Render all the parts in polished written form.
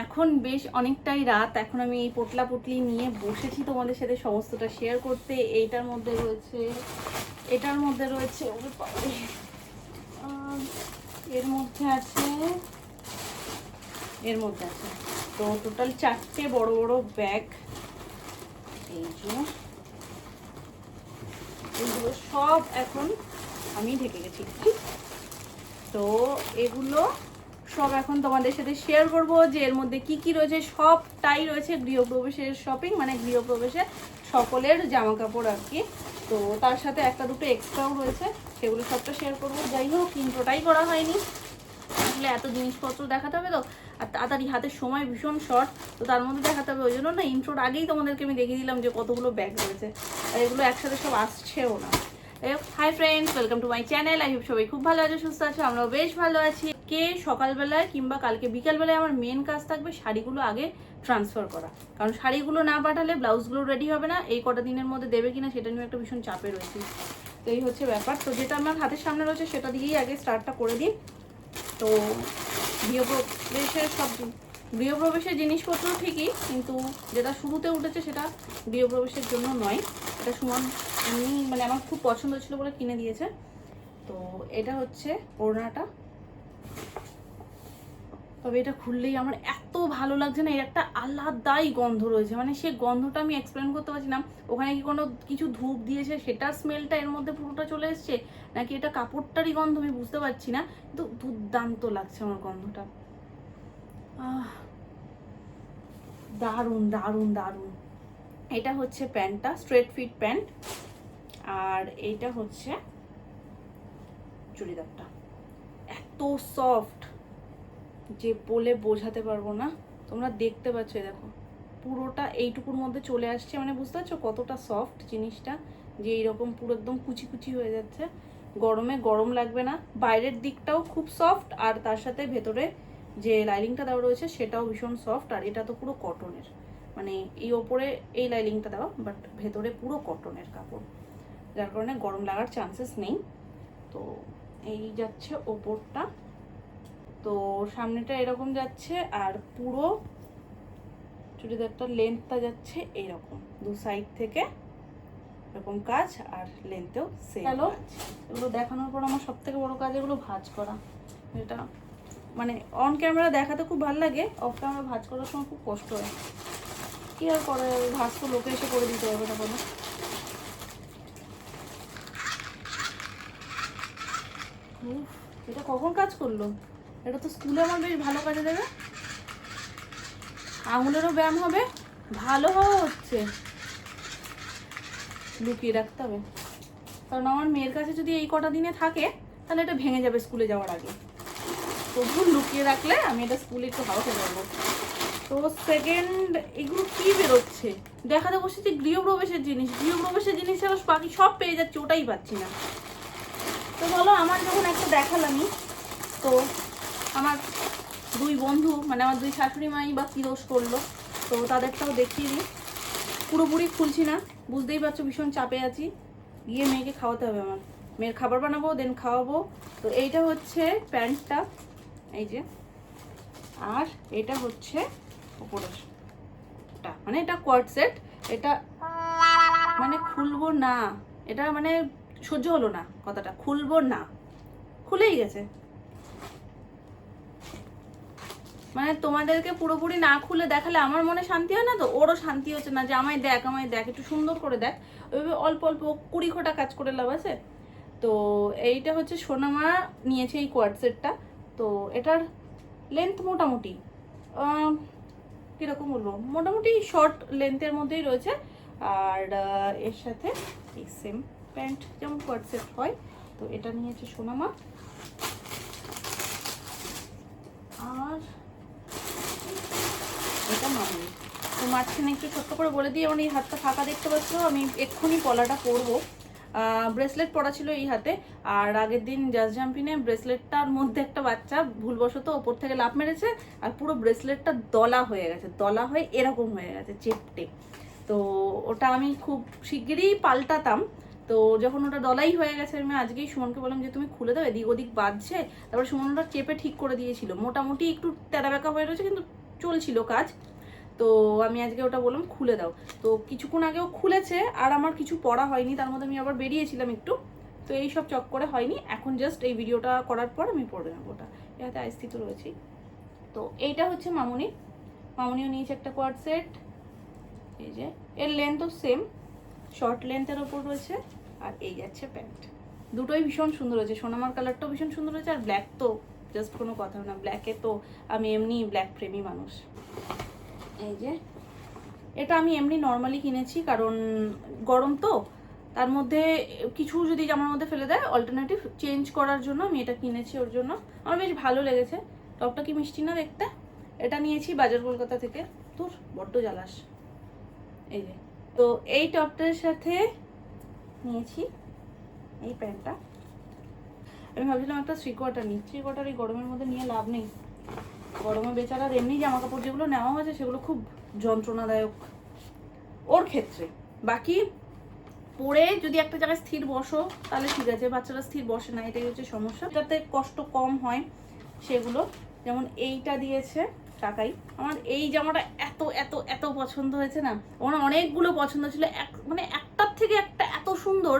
এখন বেশ অনেকটাই রাত, এখন আমি এই পোটলা পুটলি নিয়ে বসেছি তোমাদের সাথে সমস্তটা শেয়ার করতে। এটার মধ্যে রয়েছে ওরে বাবারে, এর মধ্যে আছে তো টোটাল 4টে বড় বড় ব্যাগ। এই যে এগুলো সব এখন আমি ঢেকে গেছি, তো এগুলো সব এখন তোমাদের সাথে শেয়ার করব যে এর মধ্যে কি কি রয়েছে। সবটাই রয়েছে গৃহপ্রবেশের শপিং, মানে গৃহপ্রবেশের সকলের জামা কাপড় আর কি। তো তার সাথে একটা দুটো এক্সট্রাও রয়েছে, সেগুলো সবটা শেয়ার করবো। যাই হোক, ইন্ট্রোটাই করা হয়নি, আসলে এত জিনিসপত্র দেখাতে হবে তো, আর তাড়াতাড়ি হাতের সময় ভীষণ শর্ট, তো তার মধ্যে দেখাতে হবে। ওই জন্য না ইন্ট্রোর আগেই তোমাদেরকে আমি দেখিয়ে দিলাম যে কতগুলো ব্যাগ রয়েছে, আর এগুলো একসাথে সব আসছেও না। Hi friends, welcome to my channel. I hope সবাই খুব ভালো আছে, সুস্থ আছে, আমরাও বেশ ভালো আছি। কে সকালবেলায় কিংবা কালকে বিকালবেলায় আমার মেন কাজ থাকবে শাড়িগুলো আগে ট্রান্সফার করা, কারণ শাড়িগুলো না পাঠালে ব্লাউজগুলো রেডি হবে না। এই কটা দিনের মধ্যে দেবে কিনা সেটা নিয়ে একটা ভীষণ চাপে রয়েছে। তো এই হচ্ছে ব্যাপার। তো যেটা আমার হাতের সামনে রয়েছে সেটা দিয়েই আগে স্টার্টটা করে দিই। তো গৃহপ্রবেশের জিনিসপত্র ঠিকই, কিন্তু যেটা শুরুতে উঠেছে সেটা গৃহপ্রবেশের জন্য নয়। এটা সুমন এমনি মানে আমার খুব পছন্দ ছিল বলে কিনে দিয়েছে। তো এটা হচ্ছে ওড়নাটা, তবে এটা খুললেই আমার এত ভালো লাগছে না, এর একটা আলাদাই গন্ধ রয়েছে, মানে সে গন্ধটা আমি এক্সপ্লেন করতে পারছি না। ওখানে কি কোনো কিছু ধূপ দিয়েছে সেটার স্মেলটা এর মধ্যে পুরোটা চলে এসছে, নাকি এটা কাপড়টারই গন্ধ আমি বুঝতে পারছি না, কিন্তু দুর্দান্ত লাগছে আমার গন্ধটা। দারুণ দারুণ দারুণ। এটা হচ্ছে প্যান্টটা, স্ট্রেট ফিট প্যান্ট, আর এইটা হচ্ছে চুড়িদারটা। এত সফট যে বলে বোঝাতে পারবো না, তোমরা দেখতে পাচ্ছ, দেখো পুরোটা এইটুকুর মধ্যে চলে আসছে, মানে বুঝতে পারছো কতটা সফট জিনিসটা, যে এইরকম পুরো একদম কুচি কুচি হয়ে যাচ্ছে। গরমে গরম লাগবে না, বাইরের দিকটাও খুব সফট, আর তার সাথে ভেতরে যে লাইনিংটা দেওয়া রয়েছে সেটাও ভীষণ সফট। আর এটা তো পুরো কটনের, মানে এই ওপরে এই লাইনিংটা দেওয়া, বাট ভেতরে পুরো কটনের কাপড়, যার কারণে গরম লাগার চান্সেস নেই। তো এই যাচ্ছে ওপরটা, তো সামনেটা এরকম যাচ্ছে, আর পুরো চুড়িদারটার লেন্থটা যাচ্ছে এইরকম, দু সাইড থেকে এরকম কাজ, আর লেন্থেও সেম। হ্যালো, এগুলো দেখানোর পর আমার সব থেকে বড় কাজ এগুলো ভাঁজ করা। এটা মানে অন ক্যামেরা দেখাতে খুব ভালো লাগে, অফ ক্যামেরা ভাঁজ করার সময় খুব কষ্ট হয়। কি আর করে, ভাঁজ তো লোকে এসে করে দিতে হবে না কোনো। এটা কখন কাজ করলো? এটা তো স্কুলে আমার বেশ ভালো কাজে দেবে, আঙুলেরও ব্যায়াম হবে, ভালো হওয়া হচ্ছে। লুকিয়ে রাখতে হবে, কারণ আমার মেয়ের কাছে যদি এই কটা দিনে থাকে তাহলে এটা ভেঙে যাবে স্কুলে যাওয়ার আগে। তবু লুকিয়ে রাখলে আমি এটা স্কুলে একটু হাওয়া খেতে পারবো। তো সেকেন্ড, এগুলো কি বেরোচ্ছে দেখাতে বসেছি গৃহপ্রবেশের জিনিস, গৃহপ্রবেশের জিনিস ছাড়া বাকি সব পেয়ে যাচ্ছে, ওটাই পাচ্ছি না। তো বলো, আমার যখন একটা দেখালামই, তো আমার দুই বন্ধু, মানে আমার দুই শাশুড়ি মাই বা কি দোষ করলো, তো তাদেরটাও দেখিয়ে দিই। পুরোপুরি খুলছি না, বুঝতেই পারছো ভীষণ চাপে আছি, গিয়ে মেয়েকে খাওয়াতে হবে, আমার মেয়ের খাবার বানাবো, দেন খাওয়াবো। তো এইটা হচ্ছে প্যান্টটা, এই যে, আর এটা হচ্ছে উপরেরটা, মানে এটা কোয়ার্ড সেট। এটা মানে খুলবো না, এটা মানে সহ্য হলো না কথাটা, খুলবো না, খুলেই গেছে। মানে তোমাদেরকে পুরোপুরি না খুলে দেখালে আমার মনে শান্তি হয় না, তো ওরও শান্তি হচ্ছে না যে আমায় দেখ একটু সুন্দর করে দেখ। ওইভাবে অল্প অল্প কুড়ি খোটা কাজ করে লাভ আছে। তো এইটা হচ্ছে সোনামা নিয়েছে এই কোয়ার্ড সেটটা। তো এটার লেন্থ মোটামুটি কীরকম বলবো, মোটামুটি শর্ট লেন্থের মধ্যেই রয়েছে। আর এর সাথে এই সেম প্যান্ট যেমন কোয়ার্ড সেট হয়, তো এটা নিয়েছে সোনামা। আর এটা মামি। তো মাঝখানে একটু ছোট্ট করে বলে দিই, আমার এই হাতটা ফাঁকা দেখতে পাচ্ছ, আমি এক্ষুনি পলাটা পরবো। ব্রেসলেট পরা ছিল এই হাতে, আর আগের দিন জাস্ট জাম্পিনে ব্রেসলেটটার মধ্যে একটা বাচ্চা ভুলবশত ওপর থেকে লাফ মেরেছে, আর পুরো ব্রেসলেটটা দলা হয়ে গেছে, দলা হয়ে এরকম হয়ে গেছে চেপটে। তো ওটা আমি খুব শিগগিরই পাল্টাতাম। তো যখন ওটা দলাই হয়ে গেছে, আমি আজকেই সুমনকে বললাম যে তুমি খুলে দাও, এদিক ওদিক বাজছে। তারপরে সুমন ওটা চেপে ঠিক করে দিয়েছিল, মোটামুটি একটু তেরা বেঁকা হয়ে রয়েছে, কিন্তু চলছিল কাজ, তো আমি আজকে ওটা বললাম খুলে দাও। তো কিছুক্ষণ আগেও খুলেছে, আর আমার কিছু পড়া হয়নি, তার মধ্যে আমি আবার বেরিয়েছিলাম একটু, তো এই সব চক্করে হয়নি। এখন জাস্ট এই ভিডিওটা করার পর আমি পড়ে নেবো ওটা। এটাতে আইস্থিত রয়েছি। তো এইটা হচ্ছে মামুনিও নিয়েছে একটা কোয়ার্ড সেট। এই যে এর লেন্থও সেম, শর্ট লেন্থের ওপর রয়েছে। আর এই যাচ্ছে প্যান্ট, দুটোই ভীষণ সুন্দর হয়েছে। সোনামার কালারটাও ভীষণ সুন্দর হয়েছে, আর ব্ল্যাক তো জাস্ট কোনো কথা না, ব্ল্যাকে তো আমি এমনি ব্ল্যাক প্রেমী মানুষ। এই যে এটা আমি এমনি নর্মালি কিনেছি, কারণ গরম তো, তার মধ্যে কিছু যদি জামার মধ্যে ফেলে দেয় অল্টারনেটিভ চেঞ্জ করার জন্য আমি এটা কিনেছি। ওর জন্য আমার বেশ ভালো লেগেছে। টপটা কি মিষ্টি না দেখতে। এটা নিয়েছি বাজার কলকাতা থেকে। তোর বড্ড জ্বালাস। এই যে, তো এই টপটার সাথে নিয়েছি এই প্যান্টটা। আমি ভাবছিলাম একটা থ্রি কোয়ার্টার নিই, থ্রি কোয়ার্টার এই গরমের মধ্যে নিয়ে লাভ নেই। গরমে বেচারার এমনি জামা কাপড় যেগুলো নেওয়া হয়েছে সেগুলো খুব যন্ত্রণাদায়ক ওর ক্ষেত্রে। বাকি পরে যদি একটা জায়গায় স্থির বসো তাহলে ঠিক আছে, বাচ্চারা স্থির বসে না, এটাই হচ্ছে সমস্যা। যাতে কষ্ট কম হয় সেগুলো, যেমন এইটা দিয়েছে কাকাই। আমার এই জামাটা এত এত এত পছন্দ হয়েছে না, আমার অনেকগুলো পছন্দ ছিল, মানে একটার থেকে একটা এত সুন্দর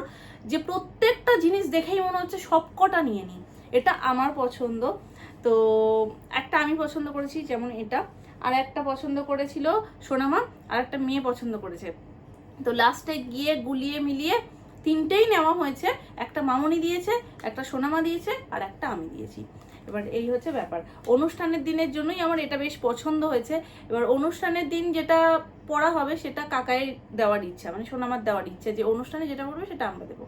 যে প্রত্যেকটা জিনিস দেখেই মনে হচ্ছে সবকটা নিয়ে নিই। এটা আমার পছন্দ। তো একটা আমি পছন্দ করেছি, যেমন এটা, আর একটা পছন্দ করেছিল সোনামা, আর একটা মেয়ে পছন্দ করেছে। তো লাস্টে গিয়ে গুলিয়ে মিলিয়ে তিনটেই নেওয়া হয়েছে, একটা মামনি দিয়েছে, একটা সোনামা দিয়েছে, আর একটা আমি দিয়েছি। এবার এই হচ্ছে ব্যাপার, অনুষ্ঠানের দিনের জন্যই আমার এটা বেশ পছন্দ হয়েছে। এবার অনুষ্ঠানের দিন যেটা পড়া হবে সেটা কাকায় দেওয়ার ইচ্ছা, মানে সোনামার দেওয়ার ইচ্ছা, যে অনুষ্ঠানে যেটা পড়বে সেটা আমরা দেবো।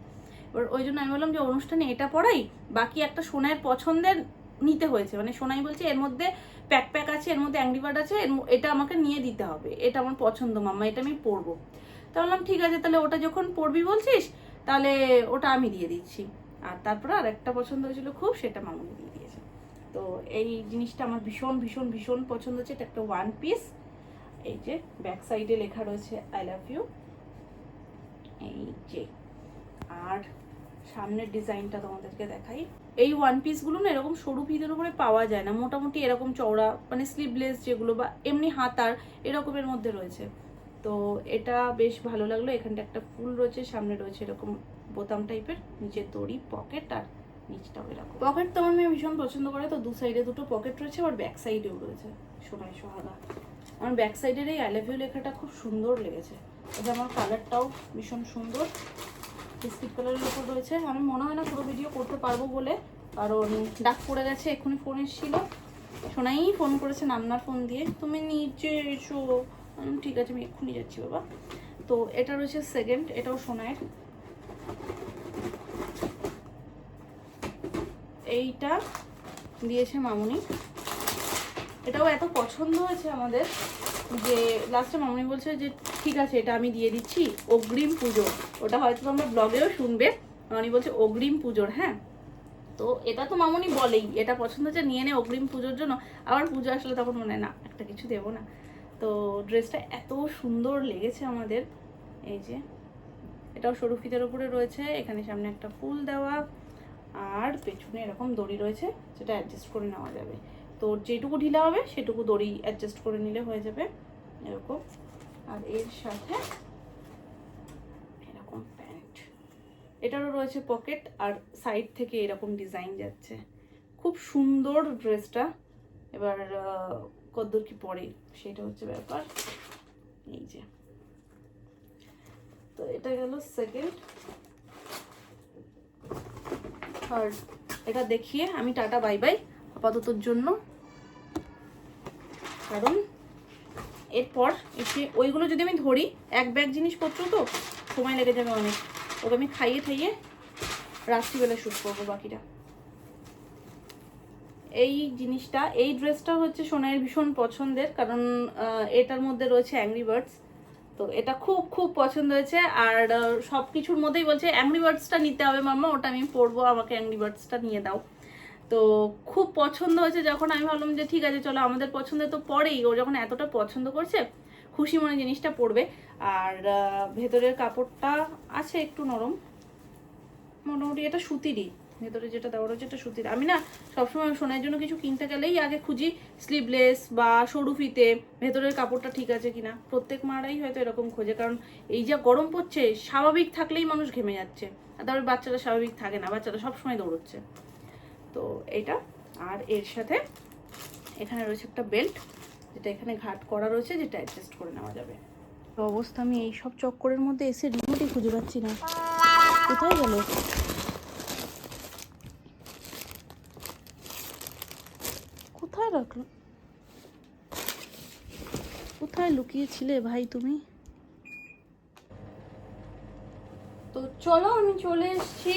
এবার ওই জন্য আমি বললাম যে অনুষ্ঠানে এটা পড়াই, বাকি একটা সোনার পছন্দের নিতে হয়েছে, মানে সোনাই বলছে এর মধ্যে প্যাক আছে, এর মধ্যে অ্যাংরিবার্ড আছে, এটা আমাকে নিয়ে দিতে হবে, এটা আমার পছন্দ মাম্মা, এটা আমি পরবো। তা বললাম ঠিক আছে, তাহলে ওটা যখন পড়বি বলছিস তাহলে ওটা আমি দিয়ে দিচ্ছি। আর তারপরে আর একটা পছন্দ হয়েছিল খুব, সেটা মামুনি দিয়ে দিয়েছে। তো এই জিনিসটা আমার ভীষণ ভীষণ ভীষণ পছন্দ হচ্ছে। এটা একটা ওয়ান পিস, এই যে ব্যাক সাইডে লেখা রয়েছে আই লাভ ইউ, এই যে। আর সামনের ডিজাইনটা তোমাদেরকে দেখাই। এই ওয়ান পিসগুলো না এরকম সরু ফিতের উপরে পাওয়া যায় না, মোটামুটি এরকম চওড়া, মানে স্লিভলেস যেগুলো বা এমনি হাতার এরকমের মধ্যে রয়েছে। তো এটা বেশ ভালো লাগলো। এখানটা একটা ফুল রয়েছে, সামনে রয়েছে এরকম বোতাম টাইপের, নিচে দড়ি, পকেট, আর নিচটাও এরকম। পকেট তো আমার মেয়ে ভীষণ পছন্দ করে, তো দু সাইডে দুটো পকেট রয়েছে, আর ব্যাক সাইডেও রয়েছে সোনাই সোহাগা। আমার ব্যাক সাইডের এই আই লাভ ইউ লেখাটা খুব সুন্দর লেগেছে। এটা আমার কালারটাও ভীষণ সুন্দর, বিস্কিট কালারের উপর রয়েছে। আমি মনে হয় না পুরো ভিডিও করতে পারবো বলে, কারণ ডাক পড়ে গেছে, এক্ষুনি ফোন এসেছিল, সোনাই ফোন করেছে নান্নার ফোন দিয়ে, তুমি নিচে এসো। ঠিক আছে আমি এক্ষুনি যাচ্ছি বাবা। তো এটা রয়েছে সেকেন্ড, এটাও সোনাইয়ের। এইটা দিয়েছে মামুনি, এটাও এত পছন্দ হয়েছে আমাদের যে লাস্টে মামুনি বলছে যে ঠিক আছে এটা আমি দিয়ে দিচ্ছি, অগ্রিম পুজো। ওটা হয়তো তোমরা ব্লগেও শুনবে, মামুনি বলছে অগ্রিম পুজোর। হ্যাঁ, তো এটা তো মামুনি বলেই এটা পছন্দ হচ্ছে নিয়ে নে অগ্রিম পুজোর জন্য। আবার পুজো আসলে তখন মনে না একটা কিছু দেবো না। তো ড্রেসটা এত সুন্দর লেগেছে আমাদের। এই যে এটাও সরু ফিতের উপরে রয়েছে, এখানে সামনে একটা ফুল দেওয়া, আর পেছনে এরকম দড়ি রয়েছে যেটা অ্যাডজাস্ট করে নেওয়া যাবে। তো যেটুকু ঢিলা হবে সেটুকু দড়ি অ্যাডজাস্ট করে নিলে হয়ে যাবে এরকম। আর এর সাথে এরকম প্যান্ট, এটারও রয়েছে পকেট, আর সাইড থেকে এরকম ডিজাইন যাচ্ছে, খুব সুন্দর ড্রেসটা। এবার কতদূর কি পরে সেটা হচ্ছে ব্যাপার। এই যে, তো এটা গেল সেকেন্ড। আর এটা দেখিয়ে আমি টাটা বাই বাই আপাততর জন্য, কারণ এরপর এসে ওইগুলো যদি আমি ধরি এক ব্যাগ জিনিসপত্র তো সময় লেগে যাবে অনেক। ওকে আমি খাইয়ে ঠাইয়ে রাত্রিবেলা শ্যুট করবো বাকিটা। এই জিনিসটা, এই ড্রেসটা হচ্ছে সোনাইয়ের ভীষণ পছন্দের, কারণ এটার মধ্যে রয়েছে অ্যাংরি বার্ডস। তো এটা খুব খুব পছন্দ হয়েছে, আর সব কিছুর মধ্যেই বলছে অ্যাংরি বার্ডসটা নিতে হবে মাম্মা, ওটা আমি পরবো, আমাকে অ্যাংরি বার্ডসটা নিয়ে দাও। তো খুব পছন্দ হয়েছে যখন, আমি ভাবলাম যে ঠিক আছে চলো আমাদের পছন্দে তো পরেই, ও যখন এতটা পছন্দ করছে খুশি মনে জিনিসটা পরবে। আর ভেতরের কাপড়টা আছে একটু নরম, মোটামুটি এটা সুতিরই, ভেতরে যেটা দেওয়া রয়েছে এটা সুতির। আমি না সবসময় সোনার জন্য কিছু কিনতে গেলেই আগে খুঁজি স্লিভলেস বা সরু ফিতে, ভেতরের কাপড়টা ঠিক আছে কিনা। প্রত্যেক মারাই হয়তো এরকম খোঁজে, কারণ এই যা গরম পড়ছে স্বাভাবিক থাকলেই মানুষ ঘেমে যাচ্ছে, আর তারপরে বাচ্চারা স্বাভাবিক থাকে না, বাচ্চারা সবসময় দৌড়চ্ছে। তো এটা, আর এর সাথে এখানে রয়েছে একটা বেল্ট, যেটা এখানে ঘাট করা রয়েছে, যেটা অ্যাডজাস্ট করে নেওয়া যাবে। তো অবস্থা, আমি এই সব চক্করের মধ্যে এসে রিমোটই খুঁজে পাচ্ছি না, কোথায় গেল? কোথায় রাখলো? কোথায় লুকিয়েছিলে ভাই তুমি? তো চলো আমি চলে এসেছি।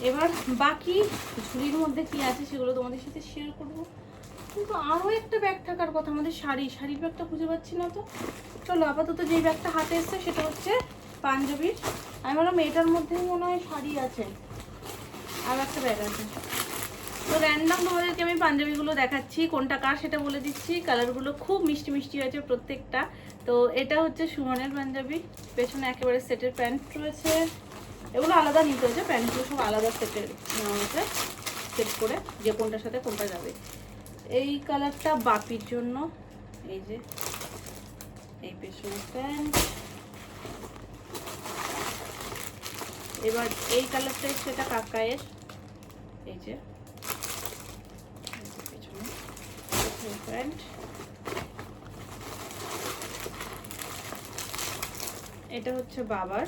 এবার বাকি ঝুড়ির মধ্যে কি আছে সেগুলো তোমাদের সাথে শেয়ার করবো। কিন্তু আরও একটা ব্যাগ থাকার কথা, আমাদের শাড়ির ব্যাগটা খুঁজে পাচ্ছি না। তো চলো আপাতত যেই ব্যাগটা হাতে এসছে সেটা হচ্ছে পাঞ্জাবির। আমি বললাম এটার মধ্যেই মনে হয় শাড়ি আছে, আর একটা ব্যাগ আছে। তো র্যান্ডম তোমাদেরকে আমি পাঞ্জাবিগুলো দেখাচ্ছি, কোনটা কার সেটা বলে দিচ্ছি। কালারগুলো খুব মিষ্টি মিষ্টি হয়েছে প্রত্যেকটা। তো এটা হচ্ছে সুমনের পাঞ্জাবি, পেছনে একেবারে সেটের প্যান্ট রয়েছে। এগুলো আলাদা নিতে হয়েছে, প্যান্টগুলো সব আলাদা সেটের নেওয়া হয়েছে, সেট করে যে কোনটার সাথে কোনটা যাবে। এই কালারটা বাপির জন্য, এই যে এই পেছনে প্যান্ট। এবার এই কালারটা সেটা কাকায়ের, এই যে পেছনে প্যান্ট। এটা হচ্ছে বাবার।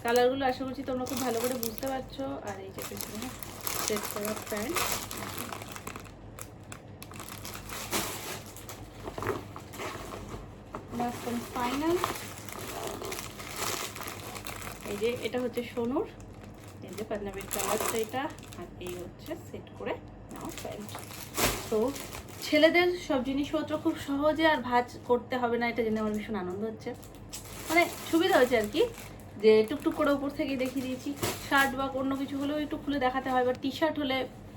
কালারগুলো আশা করছি তোমরা খুব ভালো করে বুঝতে পারছো। আর এই যে পেছনে সেট করা প্যান্ট। লাস্ট এন্ড ফাইনাল, এই যে এটা হচ্ছে সোনুর, এই যে পাঞ্জাবির কালারটা এটা, আর এই হচ্ছে সেট করে নাও প্যান্ট। তো ছেলেদের সব জিনিসপত্র খুব সহজে আর ভাঁজ করতে হবে না, এটা জেনে আমার ভীষণ আনন্দ হচ্ছে। মানে সুবিধা হয়েছে আর কি, যে টুকটুক করে উপর থেকে দেখিয়ে দিয়েছি। শার্ট বা অন্য কিছু হলেও একটু খুলে দেখাতে হয়, বা টি শার্ট হলে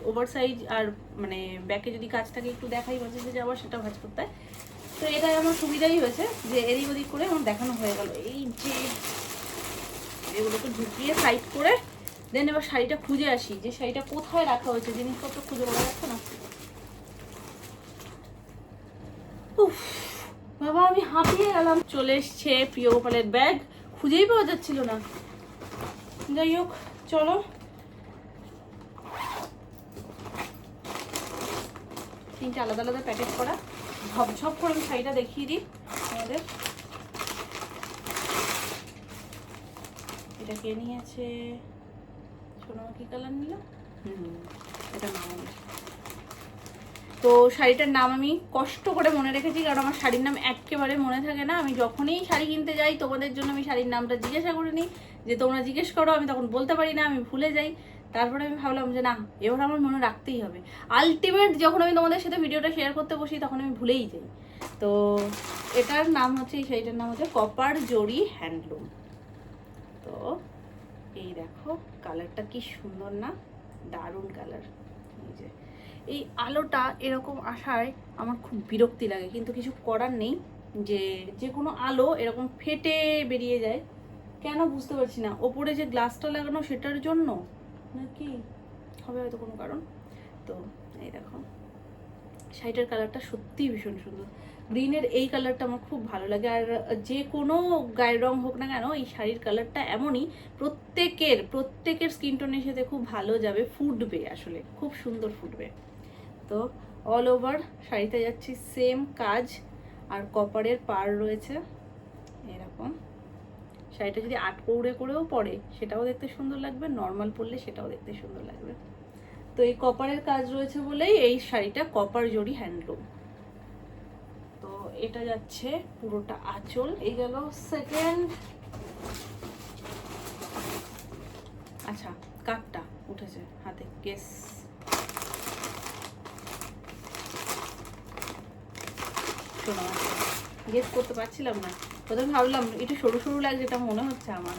ওভার সাইজ, আর মানে ব্যাকে যদি কাজ থাকে একটু দেখাই মাঝে মাঝে, আবার সেটা ভাঁজ করতে হয়। তো এটাই আমার সুবিধাই হয়েছে, যে এদিক ওদিক করে আমার দেখানো হয়ে গেল। এই যে এগুলোকে ঢুকিয়ে সাইড করে দেন এবার শাড়িটা খুঁজে আসি, যে শাড়িটা কোথায় রাখা হয়েছে, জিনিসপত্র খুঁজে পাওয়া যাচ্ছে না। উফ বাবা, আমি হাঁপিয়ে গেলাম। চলে এসছে প্রিয় গোপালের ব্যাগ, খুঁজেই পাওয়া যাচ্ছিল না। যাই হোক চলো, তিনটে আলাদা আলাদা প্যাকেট করা, ঝপঝপ করে আমি শাড়িটা দেখিয়ে দিই আমাদের। এটা কে নিয়েছে? শোনো কি কালার নিল? এটা নাম। তো শাড়িটার নাম আমি কষ্ট করে মনে রেখেছি, কারণ আমার শাড়ির নাম একেবারে মনে থাকে না। আমি যখনই শাড়ি কিনতে যাই তোমাদের জন্য আমি শাড়ির নামটা জিজ্ঞাসা করে নিই, যে তোমরা জিজ্ঞেস করো, আমি তখন বলতে পারি না, আমি ভুলে যাই। তারপরে আমি ভাবলাম যে না, এবার আমার মনে রাখতেই হবে। আলটিমেট যখন আমি তোমাদের সাথে ভিডিওটা শেয়ার করতে বসি তখন আমি ভুলেই যাই। তো এটার নাম হচ্ছে, এই শাড়িটার নাম হচ্ছে কপার জরি হ্যান্ডলুম। তো এই দেখো কালারটা কি সুন্দর না, দারুণ কালার। এই যে এই আলোটা এরকম আসায় আমার খুব বিরক্তি লাগে, কিন্তু কিছু করার নেই, যে কোনো আলো এরকম ফেটে বেরিয়ে যায় কেন বুঝতে পারছি না। ওপরে যে গ্লাসটা লাগানো সেটার জন্য নাকি হবে হয়তো কোনো কারণ। তো এই দেখো শাড়িটার কালারটা সত্যিই ভীষণ সুন্দর। গ্রিনের এই কালারটা আমার খুব ভালো লাগে, আর যে কোনো গায়ের রং হোক না কেন এই শাড়ির কালারটা এমনই, প্রত্যেকের স্কিন টোনের সাথে খুব ভালো যাবে, ফুটবে, আসলে খুব সুন্দর ফুটবে। তো অল ওভার শাড়িতে যাচ্ছি সেম কাজ, আর কপারের পার রয়েছে এরকম। শাড়িটা যদি আটকৌড়ে করেও পরে সেটাও দেখতে সুন্দর লাগবে, নর্মাল পরলে সেটাও দেখতে সুন্দর লাগবে। তো এই কপারের কাজ রয়েছে বলেই এই শাড়িটা কপার জরি হ্যান্ডলুম। তো এটা যাচ্ছে পুরোটা আঁচল। এই গেল সেকেন্ড। আচ্ছা, কাপটা উঠেছে হাতে, কেস শোনা গেস করতে পারছিলাম না, প্রথমে ভাবলাম একটু সরু সরু লাগছে, এটা মনে হচ্ছে আমার।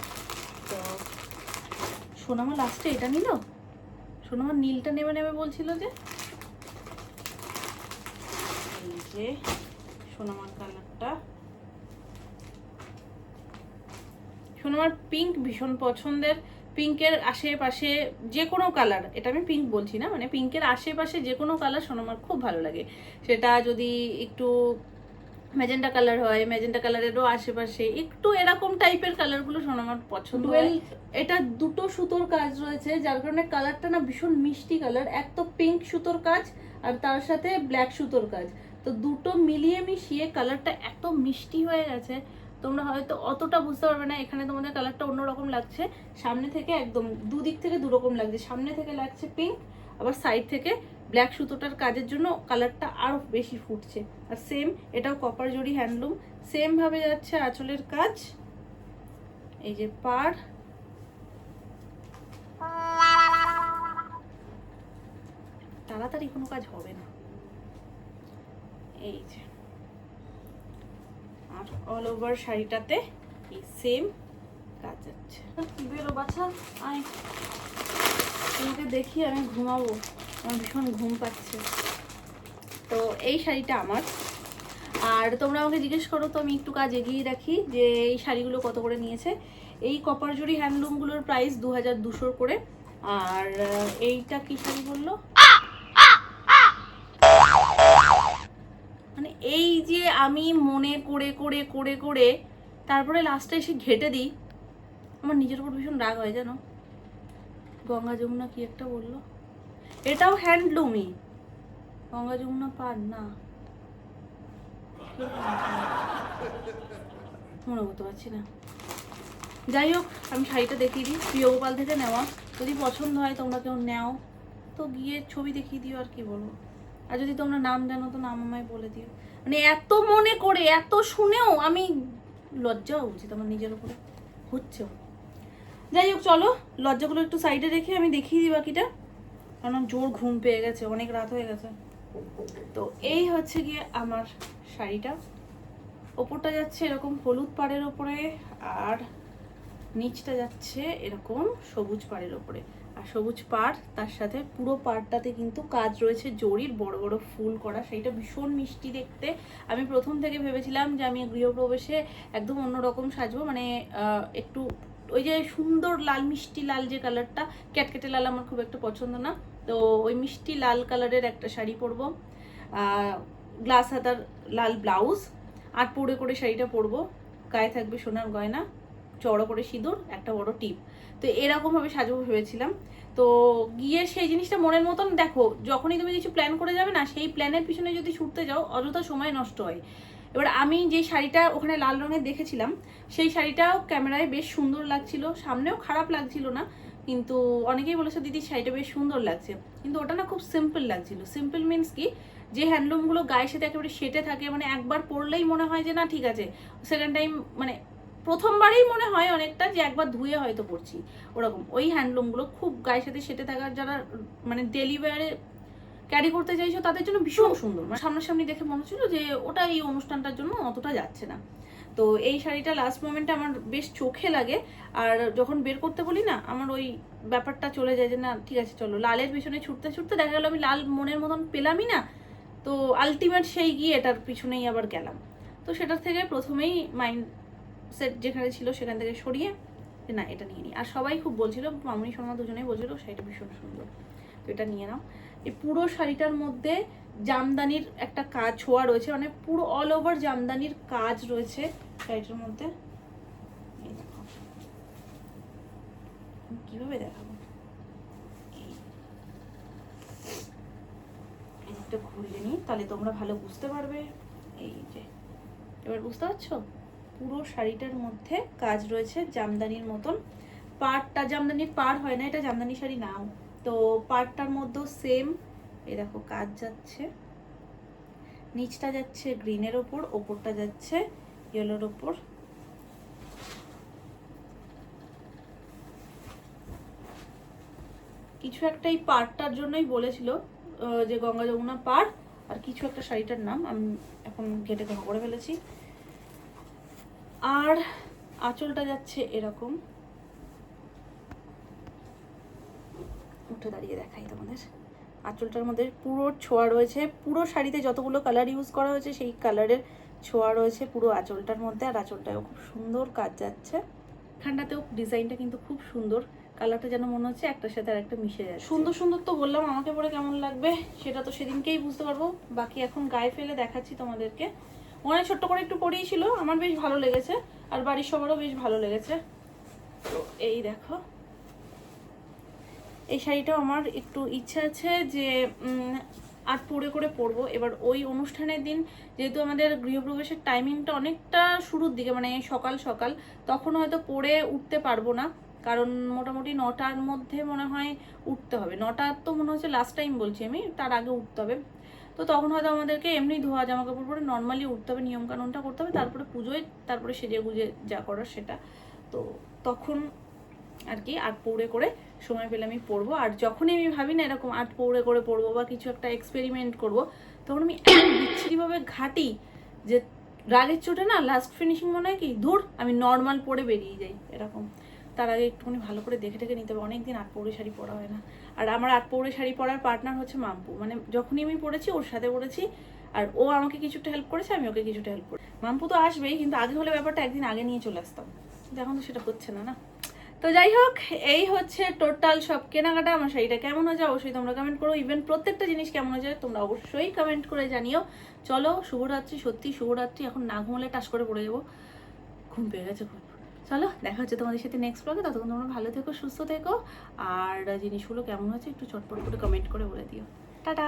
তো সোনামা লাস্টে এটা নিল, সোনামা নীলটা নেবে নেবে বলছিল, যে এই যে সোনামার কালারটা। সোনামার পিঙ্ক ভীষণ পছন্দের, পিঙ্কের আশেপাশে যে কোনো কালার, এটা আমি পিঙ্ক বলছি না, মানে পিঙ্কের আশেপাশে যে কোনো কালার সোনামার খুব ভালো লাগে। সেটা যদি একটু ম্যাজেন্টা কালার হয়, ম্যাজেন্টা কালারেরও আশেপাশে একটু এরকম টাইপের কালারগুলো সোনামার পছন্দ হয়। এটা দুটো সুতোর কাজ রয়েছে, যার কারণে কালারটা না ভীষণ মিষ্টি কালার। এক তো পিঙ্ক সুতোর কাজ আর তার সাথে ব্ল্যাক সুতোর কাজ, তো দুটো মিলিয়ে মিশিয়ে কালারটা এত মিষ্টি হয়ে গেছে, তোমরা হয়তো অতটা বুঝতে পারবে না। এখানে তোমাদের কালারটা অন্যরকম লাগছে, সামনে থেকে একদম দুদিক থেকে দুরকম লাগছে। সামনে থেকে লাগছে পিঙ্ক, আবার সাইড থেকে ব্ল্যাক সুতোটার কাজের জন্য কালারটা আরো বেশি ফুটছে। আর সেম এটাও কপার জরি হ্যান্ডলুম, সেম ভাবে যাচ্ছে আঁচলের কাজ। এই যে পাড়, তাড়াতাড়ি কোনো কাজ হবে না। এই যে আর অল ওভার শাড়িটাতে এই সেম কাজ যাচ্ছে। বেরো বাছা, আয় তোমাকে দেখি, আমি ঘুমাবো, আমার ভীষণ ঘুম পাচ্ছে। তো এই শাড়িটা আমার। আর তোমরা আমাকে জিজ্ঞেস করো তো আমি একটু কাজ এগিয়ে রাখি যে এই শাড়িগুলো কত করে নিয়েছে। এই কপার জরি হ্যান্ডলুমগুলোর প্রাইস 2200 করে। আর এইটা কি শাড়ি বললো, মানে এই যে আমি মনে করে করে করে করে তারপরে লাস্টে এসে ঘেটে দিই, আমার নিজের উপর ভীষণ রাগ হয় জানো। গঙ্গা যমুনা কি একটা বললো, এটাও হ্যান্ডলুমই, গঙ্গা যমুনা পার না, মনে করতে পারছি না। যাই হোক, আমি শাড়িটা দেখিয়ে দিই, প্রিয়গোপাল থেকে নেওয়া। যদি পছন্দ হয় তোমরা কেউ নেও তো গিয়ে ছবি দেখিয়ে দিও, আর কি বলবো। আর যদি তোমরা নাম জানো তো নাম আমায় বলে দিও। মানে এত মনে করে এত শুনেও আমি লজ্জাও উচিত আমার নিজের উপরে হচ্ছে। যাই হোক চলো, লজ্জাগুলো একটু সাইডে রেখে আমি দেখিয়ে দিই বাকিটা, কারণ জোর ঘুম পেয়ে গেছে, অনেক রাত হয়ে গেছে। তো এই হচ্ছে গিয়ে আমার শাড়িটা। ওপরটা যাচ্ছে এরকম হলুদ পাড়ের ওপরে, আর নিচটা যাচ্ছে এরকম সবুজ পাড়ের ওপরে। আর সবুজ পাড়, তার সাথে পুরো পাড়টাতে কিন্তু কাজ রয়েছে জরির, বড় বড় ফুল করা। সেইটা ভীষণ মিষ্টি দেখতে। আমি প্রথম থেকে ভেবেছিলাম যে আমি গৃহপ্রবেশে একদম অন্যরকম সাজবো, মানে একটু ওই যে সুন্দর লাল মিষ্টি লাল যে কালারটা, ক্যাটকেটে লাল আমার খুব একটা পছন্দ না, তো ওই মিষ্টি লাল কালারের একটা শাড়ি পরবো, গ্লাস হাতার লাল ব্লাউজ, আর পরে করে শাড়িটা পরবো, গায়ে থাকবে সোনার গয়না, চড়ো করে সিঁদুর, একটা বড় টিপ। তো এরকম ভাবে সাজাবো ভেবেছিলাম। তো গিয়ে সেই জিনিসটা মনের মতন, দেখো যখনই তুমি কিছু প্ল্যান করে যাবে না, সেই প্ল্যানের পিছনে যদি ছুটতে যাও অযথা সময় নষ্ট হয়। এবার আমি যে শাড়িটা ওখানে লাল রঙের দেখেছিলাম, সেই শাড়িটাও ক্যামেরায় বেশ সুন্দর লাগছিল, সামনেও খারাপ লাগছিল না, কিন্তু অনেকেই বলেছে দিদি শাড়িটা বেশ সুন্দর লাগছে, কিন্তু ওটা না খুব সিম্পল লাগছিল। সিম্পল মিনস কি, যে হ্যান্ডলুমগুলো গায়ের সাথে একেবারে সেটে থাকে, মানে একবার পরলেই মনে হয় যে না ঠিক আছে, সেকেন্ড টাইম মানে প্রথমবারেই মনে হয় অনেকটা যে একবার ধুয়ে হয়তো পরছি, ওরকম ওই হ্যান্ডলুমগুলো খুব গায়ের সাথে সেটে থাকার, যারা মানে ডেলি ওয়্যারে ক্যারি করতে চাইছো তাদের জন্য ভীষণ সুন্দর। মানে সামনাসামনি দেখে মনে হচ্ছিল যে ওটা এই অনুষ্ঠানটার জন্য অতটা যাচ্ছে না। তো এই শাড়িটা লাস্ট মোমেন্টে আমার বেশ চোখে লাগে, আর যখন বের করতে বলি না, আমার ওই ব্যাপারটা চলে যায় যে না ঠিক আছে চলো, লালের পিছনে ছুটতে ছুটতে দেখা গেলো আমি লাল মনের মতন পেলামই না, তো আলটিমেট সেই গিয়ে এটার পিছনেই আবার গেলাম। তো সেটার থেকে প্রথমেই মাইন্ড সেট যেখানে ছিল সেখান থেকে সরিয়ে যে না এটা নিয়ে নিই। আর সবাই খুব বলছিল, মামনি শর্মা দুজনেই বলছিল শাড়িটা ভীষণ সুন্দর, তো এটা নিয়ে নাও। এই পুরো শাড়িটার মধ্যে জামদানির একটা কাজ ছোঁয়া রয়েছে, মানে পুরো অল ওভার জামদানির কাজ রয়েছে শাড়িটার মধ্যে। এই দেখো কিভাবে দেখাবো, একটা ঘুরিয়ে নিই তাহলে তোমরা ভালো বুঝতে পারবে। এই যে এবার বুঝতে পারছো, পুরো শাড়িটার মধ্যে কাজ রয়েছে জামদানির মতন। পাড়টা জামদানির পাড় হয় না, এটা জামদানি শাড়ি নাও, তো পাড়টার মধ্যেও সেম এই দেখো কাজ যাচ্ছে। নিচটা যাচ্ছে গ্রিনের ওপর, ওপরটা যাচ্ছে ইয়েলোর ওপর। কিছু একটা এই পাড়টার জন্যই বলেছিল যে গঙ্গা যমুনা পাড়, আর কিছু একটা শাড়িটার নাম আমি এখন ঘেটে ঘ করে ফেলেছি। আর আঁচলটা যাচ্ছে এরকম, উঠে দাঁড়িয়ে দেখাই তোমাদের। আঁচলটার মধ্যে পুরো ছোঁয়া রয়েছে, পুরো শাড়িতে যতগুলো কালার ইউজ করা হয়েছে সেই কালারের ছোঁয়া রয়েছে পুরো আঁচলটার মধ্যে। আর আঁচলটাও খুব সুন্দর কাজ যাচ্ছে, এখানটাতেও ডিজাইনটা কিন্তু খুব সুন্দর, কালারটা যেন মনে হচ্ছে একটার সাথে আর একটা মিশে যায়। সুন্দর সুন্দর তো বললাম, আমাকে পরে কেমন লাগবে সেটা তো সেদিনকেই বুঝতে পারবো। বাকি এখন গায়ে ফেলে দেখাচ্ছি তোমাদেরকে। অনেক ছোট্ট করে একটু পরিয়েছিল, আমার বেশ ভালো লেগেছে আর বাড়ির সবারও বেশ ভালো লেগেছে। তো এই দেখো, এই শাড়িটাও আমার একটু ইচ্ছা আছে যে আর পরে করে পরবো। এবার ওই অনুষ্ঠানের দিন যেহেতু আমাদের গৃহপ্রবেশের টাইমিংটা অনেকটা শুরুর দিকে, মানে সকাল সকাল, তখন হয়তো পরে উঠতে পারবো না, কারণ মোটামুটি 9টার মধ্যে মনে হয় উঠতে হবে। 9টা তো মনে হচ্ছে লাস্ট টাইম বলছি আমি, তার আগে উঠতে হবে। তো তখন হয়তো আমাদেরকে এমনি ধোয়া জামা কাপড় পরে নর্মালি উঠতে হবে, নিয়মকানুনটা করতে হবে, তারপরে পুজোয় তারপরে সেজে গুজে যা করার সেটা। তো তখন আর কি আর্ট পৌড়ে করে সময় পেলে আমি পড়বো। আর যখনই আমি ভাবি না এরকম আর্ট পৌড়ে করে পড়বো বা কিছু একটা এক্সপেরিমেন্ট করব, তখন আমি এমন বিচ্ছিরিভাবে ঘাটি যে রাগের চোটে না লাস্ট ফিনিশিং মনে হয় কি ধুর আমি নর্মাল পরে বেরিয়ে যাই এরকম। তার আগে একটুখানি ভালো করে দেখে টেকে নিতে হবে। অনেকদিন আট পৌড়ে শাড়ি পরা হয় না। আর আমার আট পৌড়ে শাড়ি পরার পার্টনার হচ্ছে মাম্পু, মানে যখনই আমি পড়েছি ওর সাথে পড়েছি, আর ও আমাকে কিছুটা হেল্প করেছে, আমি ওকে কিছুটা হেল্প করি। মাম্পু তো আসবেই, কিন্তু আগে হলে ব্যাপারটা একদিন আগে নিয়ে চলে আসতাম, কিন্তু এখন তো সেটা হচ্ছে না। তো যাই হোক, এই হচ্ছে টোটাল সব কেনাকাটা। আমার শাড়িটা কেমন হয়েছে অবশ্যই তোমরা কমেন্ট করো। ইভেন প্রত্যেকটা জিনিস কেমন হয়েছে তোমরা অবশ্যই কমেন্ট করে জানিও। চলো, শুভরাত্রি, সত্যি শুভরাত্রি। এখন না ঘুমলে টাস করে পড়ে যাবো, ঘুম পেয়ে গেছে খুব। চলো, দেখা হচ্ছে তোমাদের সাথে নেক্সট ব্লগে। ততক্ষণ তোমরা ভালো থেকো, সুস্থ থেকো, আর জিনিসগুলো কেমন হয়েছে একটু চটপট করে কমেন্ট করে বলে দিও। টাটা।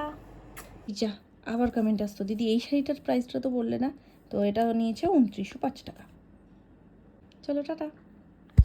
যা, আবার কমেন্ট আসতো, দিদি এই শাড়িটার প্রাইসটা তো বললে না। তো এটা নিয়েছে 2905 টাকা। চলো, টাটা।